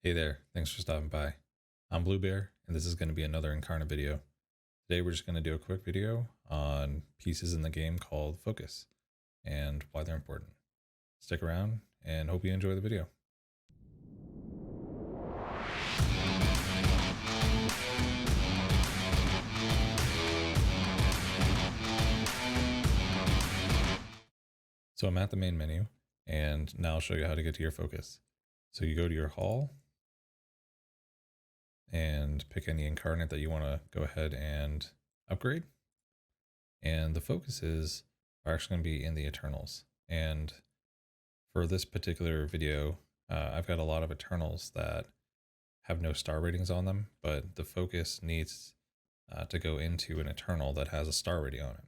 Hey there, thanks for stopping by. I'm Bluebear, and this is going to be another Incarnate video. Today we're just going to do a quick video on pieces in the game called Focus and why they're important. Stick around and hope you enjoy the video. So I'm at the main menu, and now I'll show you how to get to your focus. So you go to your hall and pick any Incarnate that you want to go ahead and upgrade. And the focuses are actually going to be in the Eternals. And for this particular video, I've got a lot of Eternals that have no star ratings on them, but the focus needs to go into an Eternal that has a star rating on it.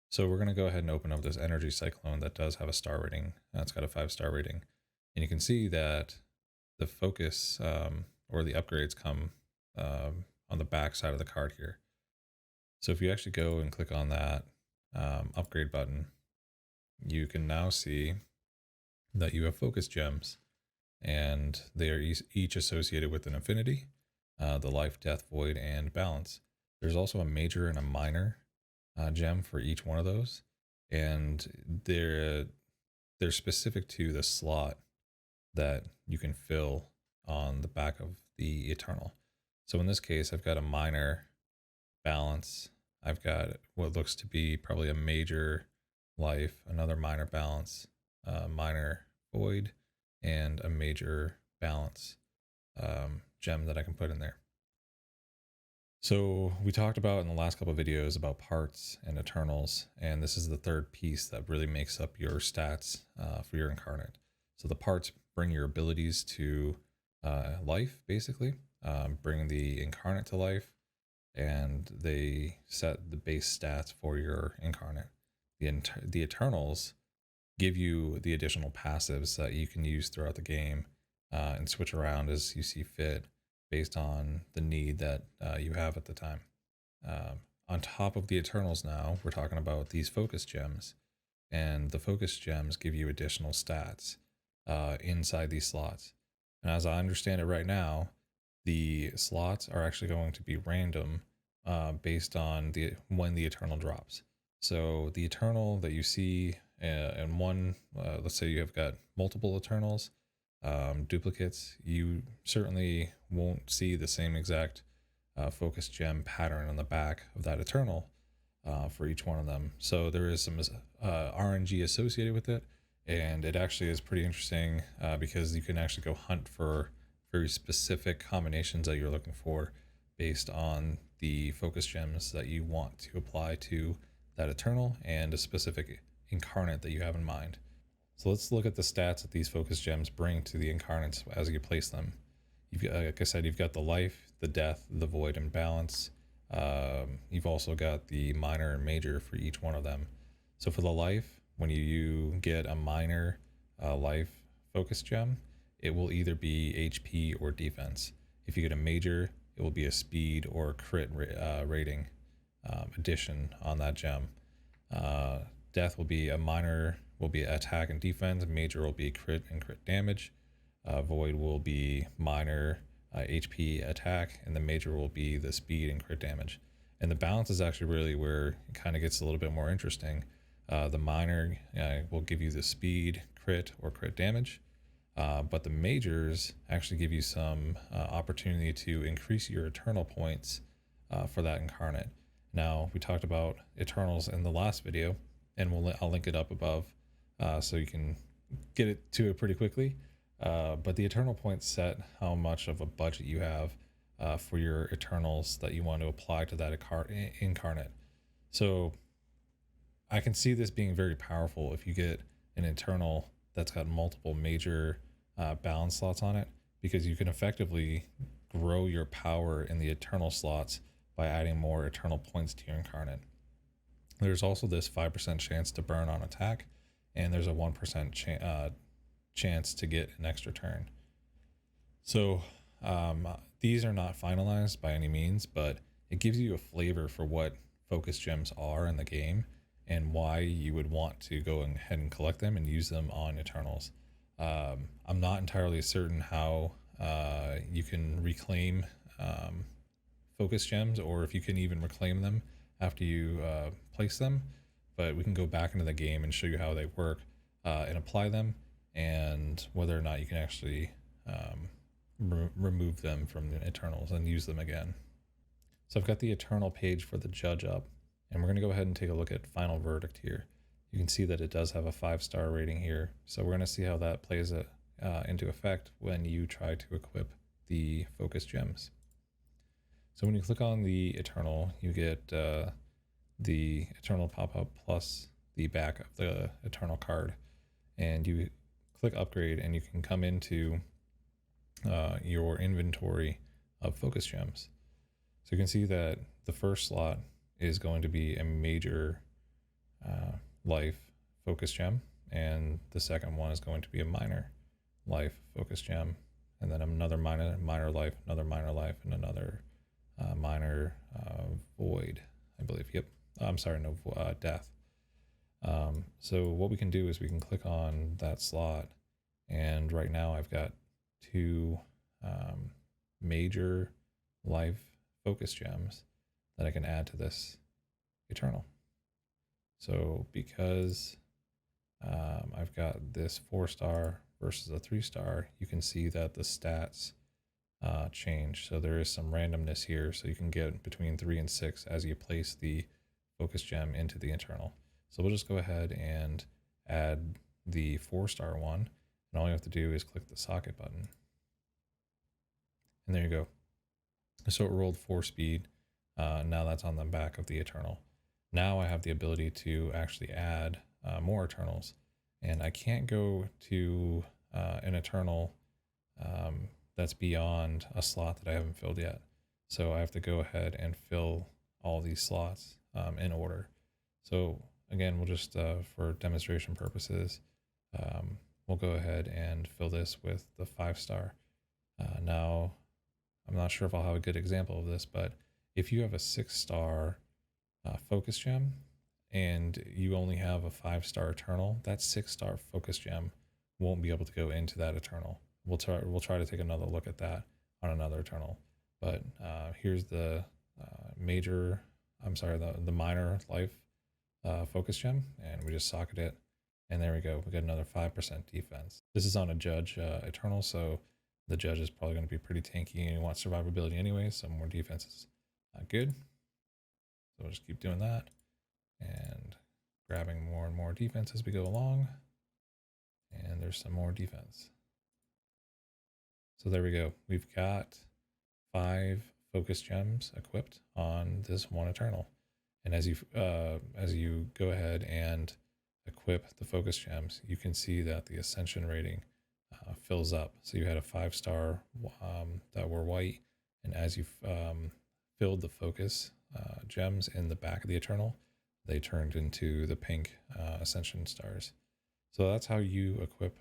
So we're going to go ahead and open up this Energy Cyclone that does have a star rating. It's got a 5-star rating. And you can see that the focus or the upgrades come on the back side of the card here. So if you actually go and click on that upgrade button, you can now see that you have focus gems, and they are each associated with an affinity, the life, death, void, and balance. There's also a major and a minor gem for each one of those, and they're specific to the slot that you can fill on the back of the Eternal. So in this case, I've got a minor balance. I've got what looks to be probably a major life, another minor balance, minor void, and a major balance gem that I can put in there. So we talked about in the last couple of videos about parts and Eternals, and this is the third piece that really makes up your stats for your Incarnate. So the parts bring your abilities to life, basically, bring the Incarnate to life, and they set the base stats for your Incarnate. The Eternals give you the additional passives that you can use throughout the game and switch around as you see fit based on the need that you have at the time. On top of the Eternals now, we're talking about these focus gems, and the focus gems give you additional stats inside these slots. And as I understand it right now, the slots are actually going to be random based on when the Eternal drops. So the Eternal that you see in one, let's say you have got multiple Eternals, duplicates, you certainly won't see the same exact focus gem pattern on the back of that Eternal for each one of them. So there is some RNG associated with it, and it actually is pretty interesting because you can actually go hunt for very specific combinations that you're looking for based on the focus gems that you want to apply to that Eternal and a specific Incarnate that you have in mind. So let's look at the stats that these focus gems bring to the Incarnates as you place them. You've got, like I said, you've got the life, the death, the void, and balance. You've also got the minor and major for each one of them. So for the life, when you get a minor life focus gem, it will either be HP or defense. If you get a major, it will be a speed or crit rating addition on that gem. Death will be a minor, will be attack and defense. Major will be crit and crit damage. Void will be minor HP attack, and the major will be the speed and crit damage. And the balance is actually really where it kind of gets a little bit more interesting. The minor will give you the speed, crit, or crit damage. But the majors actually give you some opportunity to increase your Eternal points for that Incarnate. Now, we talked about Eternals in the last video, and I'll link it up above so you can get it to it pretty quickly. But the Eternal points set how much of a budget you have for your Eternals that you want to apply to that Incarnate. So I can see this being very powerful if you get an Eternal that's got multiple major balance slots on it, because you can effectively grow your power in the Eternal slots by adding more Eternal points to your Incarnate. There's also this 5% chance to burn on attack, and there's a 1% chance to get an extra turn. So these are not finalized by any means, but it gives you a flavor for what focus gems are in the game and why you would want to go ahead and collect them and use them on Eternals. I'm not entirely certain how you can reclaim focus gems, or if you can even reclaim them after you place them. But we can go back into the game and show you how they work and apply them, and whether or not you can actually remove them from the Eternals and use them again. So I've got the Eternal page for the judge up, and we're going to go ahead and take a look at Final Verdict here. You can see that it does have a 5-star rating here. So we're going to see how that plays into effect when you try to equip the focus gems. So when you click on the Eternal, you get the Eternal pop-up plus the back of the Eternal card. And you click upgrade and you can come into your inventory of focus gems. So you can see that the first slot is going to be a major life focus gem, and the second one is going to be a minor life focus gem, and then another minor life, another minor life, and another minor void, I believe. Yep. I'm sorry, no, death. So what we can do is we can click on that slot, and right now I've got 2 major life focus gems that I can add to this Eternal. So because I've got this 4-star versus a 3-star, you can see that the stats change. So there is some randomness here, so you can get between 3 and 6 as you place the focus gem into the Eternal. So we'll just go ahead and add the 4-star one, and all you have to do is click the socket button. And there you go. So it rolled 4 speed. Now that's on the back of the Eternal. Now I have the ability to actually add more Eternals, and I can't go to an Eternal that's beyond a slot that I haven't filled yet. So I have to go ahead and fill all these slots in order. So again, we'll just, for demonstration purposes, we'll go ahead and fill this with the 5-star. Now, I'm not sure if I'll have a good example of this, but if you have a 6-star focus gem and you only have a 5-star Eternal, that 6-star focus gem won't be able to go into that Eternal. We'll try to take another look at that on another Eternal. But here's the the minor life focus gem, and we just socket it, and there we go. We got another 5% defense. This is on a judge Eternal, so the judge is probably going to be pretty tanky and you want survivability anyway, so more defense is good. So we'll just keep doing that and grabbing more and more defense as we go along. And there's some more defense. So there we go. We've got 5 focus gems equipped on this one Eternal. And as you go ahead and equip the focus gems, you can see that the ascension rating fills up. So you had a 5-star that were white, and as you filled the focus gems in the back of the Eternal, they turned into the pink ascension stars. So that's how you equip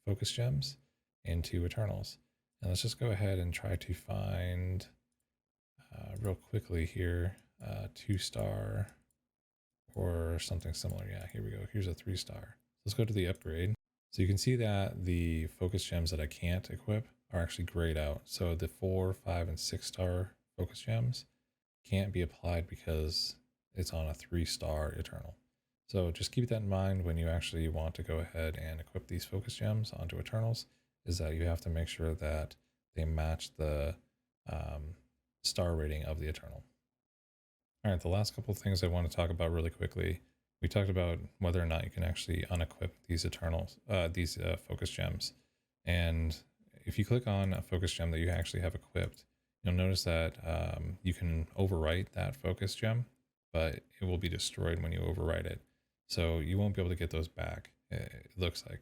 focus gems into Eternals. And let's just go ahead and try to find real quickly here 2-star or something similar. Yeah, here we go. Here's a 3-star. Let's go to the upgrade. So you can see that the focus gems that I can't equip are actually grayed out. So the 4, 5, and 6-star focus gems can't be applied because it's on a 3-star Eternal. So just keep that in mind when you actually want to go ahead and equip these focus gems onto Eternals, is that you have to make sure that they match the star rating of the Eternal. All right, the last couple of things I want to talk about really quickly. We talked about whether or not you can actually unequip these Eternals, these focus gems. And if you click on a focus gem that you actually have equipped, you'll notice that you can overwrite that focus gem, but it will be destroyed when you overwrite it. So you won't be able to get those back, it looks like.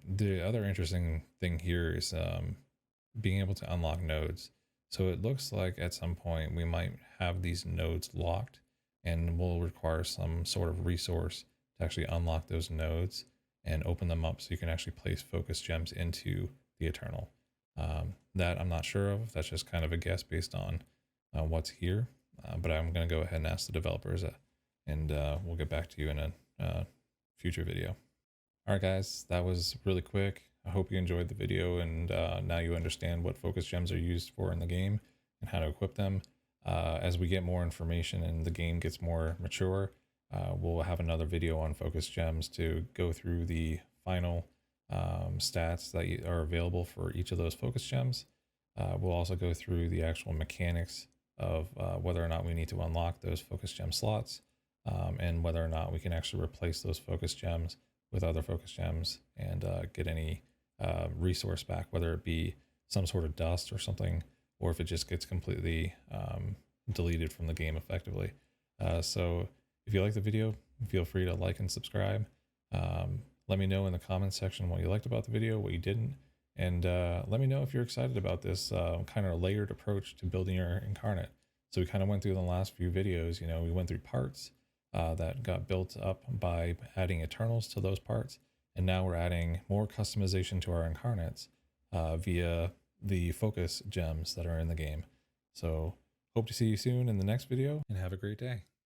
The other interesting thing here is being able to unlock nodes. So it looks like at some point we might have these nodes locked, and we'll require some sort of resource to actually unlock those nodes and open them up so you can actually place focus gems into the Eternal. That I'm not sure of. That's just kind of a guess based on what's here. But I'm going to go ahead and ask the developers, and we'll get back to you in a future video. All right, guys, that was really quick. I hope you enjoyed the video, and now you understand what focus gems are used for in the game and how to equip them. As we get more information and the game gets more mature, we'll have another video on focus gems to go through the final stats that are available for each of those focus gems. We'll also go through the actual mechanics of whether or not we need to unlock those focus gem slots, and whether or not we can actually replace those focus gems with other focus gems and get any resource back, whether it be some sort of dust or something, or if it just gets completely deleted from the game effectively. So if you like the video, feel free to like and subscribe. Let me know in the comments section what you liked about the video, what you didn't, and let me know if you're excited about this kind of layered approach to building your incarnate. So we kind of went through the last few videos, we went through parts that got built up by adding Eternals to those parts, and now we're adding more customization to our incarnates via the focus gems that are in the game. So hope to see you soon in the next video, and have a great day.